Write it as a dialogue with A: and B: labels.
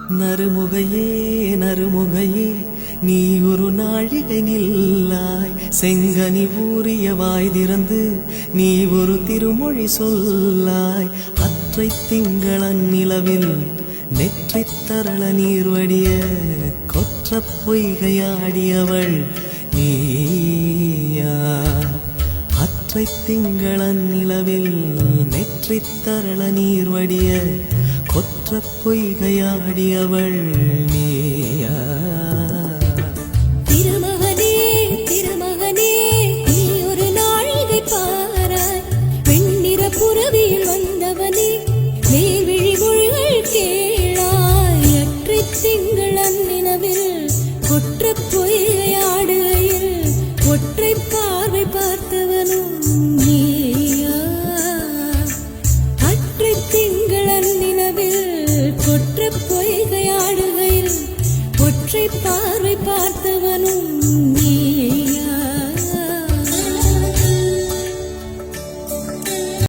A: நறுமுகையே நறுமுகையே நீ ஒரு நாழிகை நில்லாய், செங்கனி ஊறிய வாய் திறந்து நீ ஒரு திருமொழி சொல்லாய். அற்றை திங்களன் நிலவில் நெற்றித் தரள நீர் வடிய கொற்ற பொய்கையாடியவள் நீயா? அற்றை திங்களன் நிலவில் நெற்றித் தரள நீர் வடிய கொற்ற பொய்கையாடியவள் நீயா?